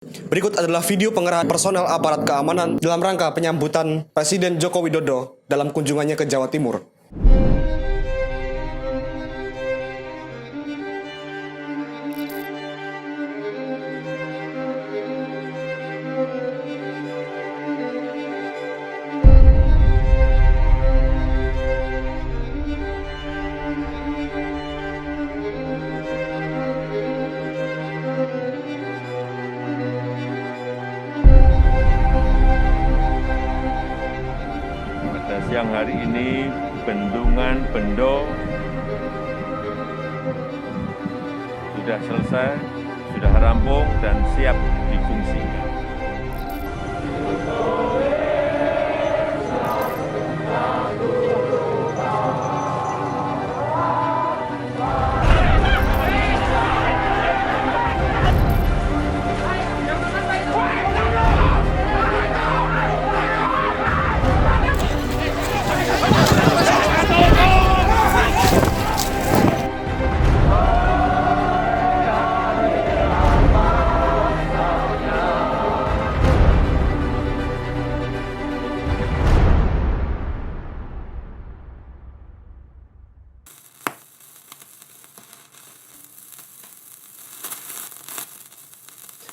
Berikut adalah video pengerahan personel aparat keamanan dalam rangka penyambutan Presiden Joko Widodo dalam kunjungannya ke Jawa Timur. Siang hari ini Bendungan Bendo sudah selesai, sudah rampung dan siap difungsikan.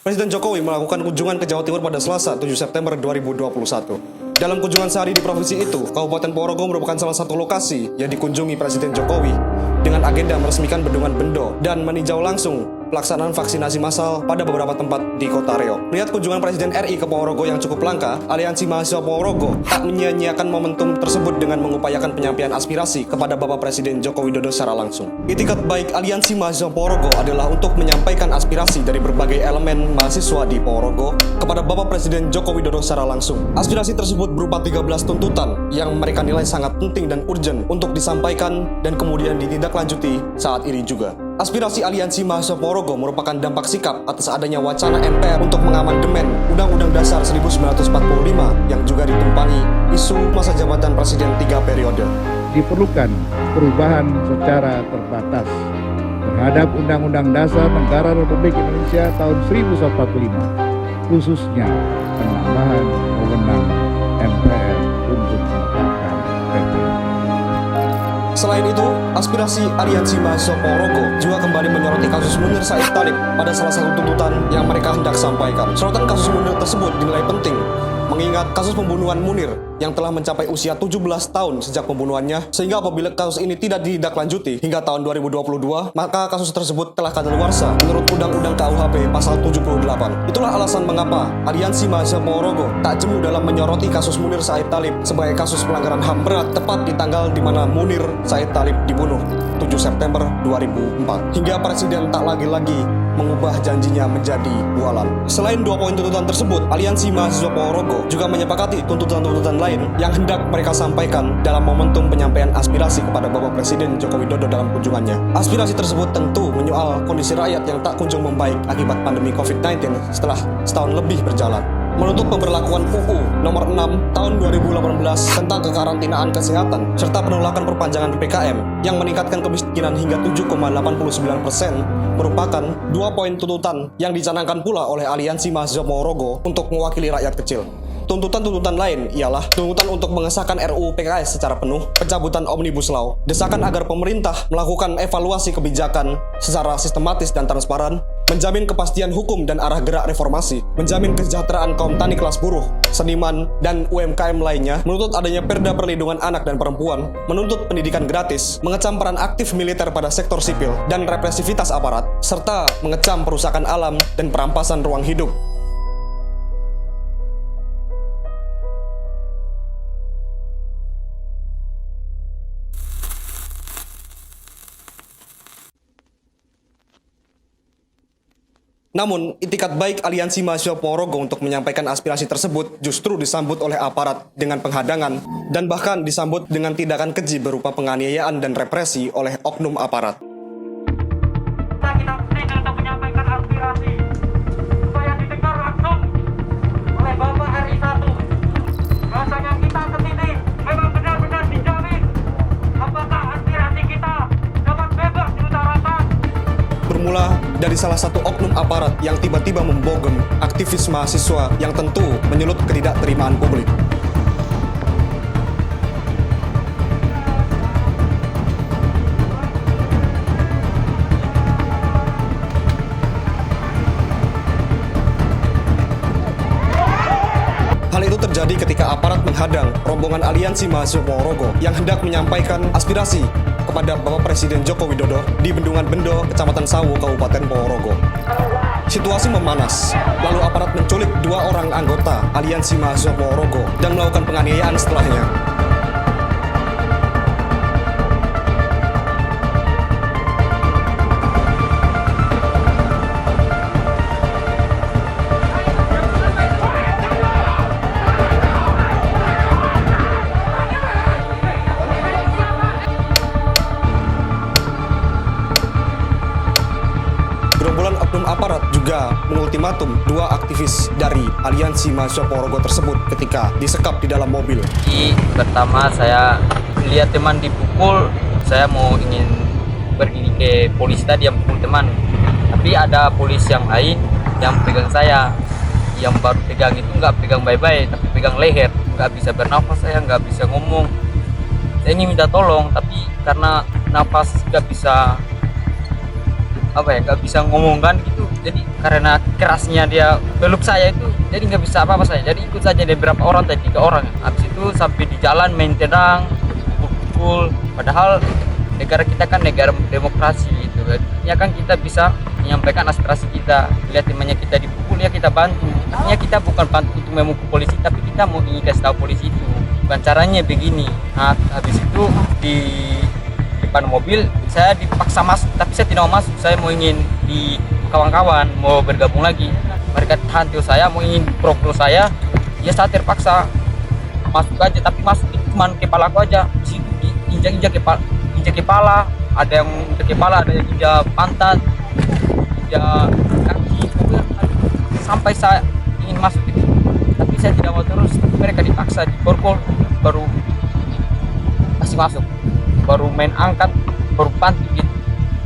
Presiden Jokowi melakukan kunjungan ke Jawa Timur pada Selasa, 7 September 2021. Dalam kunjungan sehari di provinsi itu, Kabupaten Ponorogo merupakan salah satu lokasi yang dikunjungi Presiden Jokowi dengan agenda meresmikan Bendungan Bendo dan meninjau langsung pelaksanaan vaksinasi massal pada beberapa tempat di Kota Riau. Lihat kunjungan Presiden RI ke Ponorogo yang cukup langka, Aliansi Mahasiswa Ponorogo tak menyia-nyiakan momentum tersebut dengan mengupayakan penyampaian aspirasi kepada Bapak Presiden Joko Widodo secara langsung. Itikat baik Aliansi Mahasiswa Ponorogo adalah untuk menyampaikan aspirasi dari berbagai elemen mahasiswa di Ponorogo kepada Bapak Presiden Joko Widodo secara langsung. Aspirasi tersebut berupa 13 tuntutan yang mereka nilai sangat penting dan urgent untuk disampaikan dan kemudian ditindaklanjuti saat ini juga. Aspirasi Aliansi Mahasiswa Ponorogo merupakan dampak sikap atas adanya wacana MPR untuk mengamandemen Undang-Undang Dasar 1945 yang juga ditumpangi isu masa jabatan Presiden 3 periode. Diperlukan perubahan secara terbatas terhadap Undang-Undang Dasar Negara Republik Indonesia tahun 1945, khususnya penambahan wewenang MPR untuk menetapkan PP. Selain itu, aspirasi Aliansi Mahasiswa Ponorogo juga kembali menyoroti kasus Munir Said Talib pada salah satu tuntutan yang mereka hendak sampaikan. Sorotan kasus Munir tersebut dinilai penting, mengingat kasus pembunuhan Munir yang telah mencapai usia 17 tahun sejak pembunuhannya, sehingga apabila kasus ini tidak ditindaklanjuti hingga tahun 2022, maka kasus tersebut telah kadaluarsa menurut Undang-Undang KUHP pasal 78. Itulah alasan mengapa Aliansi Mahasiswa Ponorogo tak jemu dalam menyoroti kasus Munir Said Talib sebagai kasus pelanggaran HAM berat tepat di tanggal di mana Munir Said Talib dibunuh, 7 September 2004. Hingga Presiden tak lagi-lagi mengubah janjinya menjadi bualan. Selain dua poin tuntutan tersebut, Aliansi Mahasiswa Ponorogo juga menyepakati tuntutan-tuntutan lain yang hendak mereka sampaikan dalam momentum penyampaian aspirasi kepada Bapak Presiden Joko Widodo dalam kunjungannya. Aspirasi tersebut tentu menyoal kondisi rakyat yang tak kunjung membaik akibat pandemi COVID-19 setelah setahun lebih berjalan. Menuntut pemberlakuan UU Nomor 6 Tahun 2018 tentang kekarantinaan kesehatan serta penolakan perpanjangan PPKM yang meningkatkan kemiskinan hingga 7,89% merupakan dua poin tuntutan yang dicanangkan pula oleh Aliansi Mahasiswa Ponorogo untuk mewakili rakyat kecil. Tuntutan-tuntutan lain ialah tuntutan untuk mengesahkan RUU PKS secara penuh, pencabutan Omnibus Law, desakan agar pemerintah melakukan evaluasi kebijakan secara sistematis dan transparan, menjamin kepastian hukum dan arah gerak reformasi, menjamin kesejahteraan kaum tani kelas buruh, seniman, dan UMKM lainnya, menuntut adanya Perda Perlindungan Anak dan Perempuan, menuntut pendidikan gratis, mengecam peran aktif militer pada sektor sipil, dan represivitas aparat, serta mengecam perusakan alam dan perampasan ruang hidup. Namun, itikat baik Aliansi Mahasiswa Ponorogo untuk menyampaikan aspirasi tersebut justru disambut oleh aparat dengan penghadangan dan bahkan disambut dengan tindakan keji berupa penganiayaan dan represi oleh oknum aparat. Kita kesini untuk menyampaikan aspirasi supaya didengar langsung oleh Bapak RI1. Rasanya kita kesini memang benar-benar dijamin apakah aspirasi kita dapat bebas diutarakan. Bermula dari salah satu oknum aparat yang tiba-tiba membogem aktivis mahasiswa yang tentu menyulut ketidakterimaan publik. Hal itu terjadi ketika aparat menghadang rombongan aliansi mahasiswa Ponorogo yang hendak menyampaikan aspirasi kepada Bapak Presiden Joko Widodo di Bendungan Bendo, Kecamatan Sawu, Kabupaten Ponorogo. Situasi memanas, lalu aparat menculik 2 orang anggota aliansi mahasiswa Ponorogo dan melakukan penganiayaan setelahnya. Gerombolan oknum aparat juga mengultimatum 2 aktivis dari aliansi mahasiswa Ponorogo tersebut ketika disekap di dalam mobil. Pertama saya lihat teman dipukul, saya ingin pergi ke polisi tadi yang pukul teman. Tapi ada polisi yang lain yang pegang saya, yang baru pegang itu nggak pegang baik-baik, tapi pegang leher, nggak bisa bernafas, saya nggak bisa ngomong. Saya ingin minta tolong, tapi karena nafas nggak bisa nggak bisa ngomong kan gitu, jadi karena kerasnya dia peluk saya itu jadi nggak bisa apa-apa saya, jadi ikut saja dari berapa orang tadi 3 orang. Habis itu sampai di jalan main tenang, pukul, padahal negara kita kan negara demokrasi gitu kan, ya kan kita bisa menyampaikan aspirasi kita. Lihat temannya kita dipukul ya kita bantu, artinya kita bukan bantu untuk memukul polisi, tapi kita mau ingin kasih tahu polisi itu bukan caranya begini. Nah habis itu di depan mobil saya dipaksa masuk, tapi saya tidak mau masuk, saya mau ingin di kawan-kawan mau bergabung lagi. Mereka hantu saya, mau ingin prokul saya, ya saya terpaksa masuk aja, tapi masuk itu cuma kepala aku aja. Di situ diinjak-injak kepala, ada yang injak kepala, ada yang injak pantat, injak kaki, sampai saya ingin masuk itu, tapi saya tidak mau terus. Mereka dipaksa diborgol, baru kasih masuk, baru main angkat, baru bantu gitu.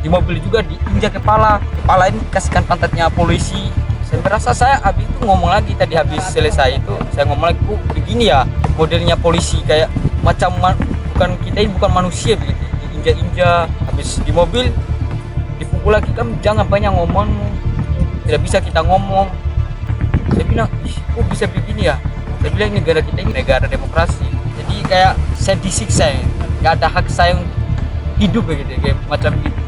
Di mobil juga diinjak kepala ini kasihkan pantatnya polisi. Saya merasa saya habis itu ngomong lagi, tadi habis selesai itu saya ngomong lagi, begini ya modelnya polisi, kayak macam bukan kita ini bukan manusia begitu, diinjak-injak. Habis di mobil dipukul lagi, kan jangan banyak ngomong, tidak bisa kita ngomong. Saya bilang, kok bisa begini ya? Saya bilang negara kita ini negara demokrasi, jadi kayak saya disiksa, nggak ada hak saya hidup begitu, kayak macam gitu.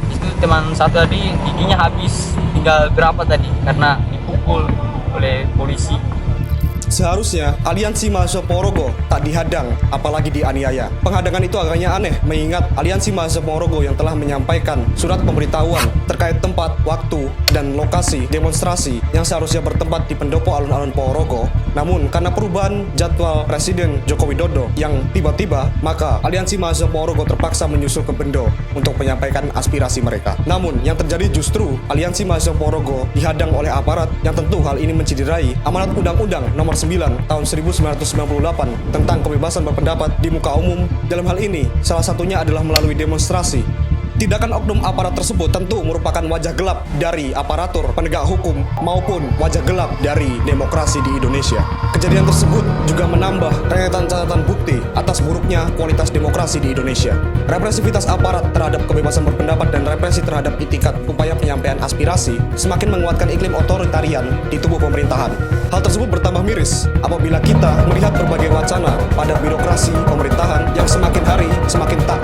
Itu teman satu tadi giginya habis, tinggal berapa tadi karena dipukul oleh polisi. Seharusnya aliansi mahasiswa Ponorogo tak dihadang, apalagi dianiaya. Penghadangan itu agaknya aneh, mengingat aliansi mahasiswa Ponorogo yang telah menyampaikan surat pemberitahuan terkait tempat, waktu, dan lokasi demonstrasi yang seharusnya bertempat di pendopo alun-alun Ponorogo. Namun karena perubahan jadwal Presiden Joko Widodo yang tiba-tiba, maka aliansi mahasiswa Ponorogo terpaksa menyusul ke Bendo untuk menyampaikan aspirasi mereka. Namun yang terjadi justru aliansi mahasiswa Ponorogo dihadang oleh aparat yang tentu hal ini menciderai amanat Undang-Undang Nomor 9 tahun 1998 tentang kebebasan berpendapat di muka umum. Dalam hal ini, salah satunya adalah melalui demonstrasi. Tindakan oknum aparat tersebut tentu merupakan wajah gelap dari aparatur penegak hukum maupun wajah gelap dari demokrasi di Indonesia. Kejadian tersebut juga menambah rentetan catatan bukti atas buruknya kualitas demokrasi di Indonesia. Represivitas aparat terhadap kebebasan berpendapat dan represi terhadap itikat upaya penyampaian aspirasi semakin menguatkan iklim otoritarian di tubuh pemerintahan. Hal tersebut bertambah miris apabila kita melihat berbagai wacana pada birokrasi pemerintahan yang semakin hari semakin tak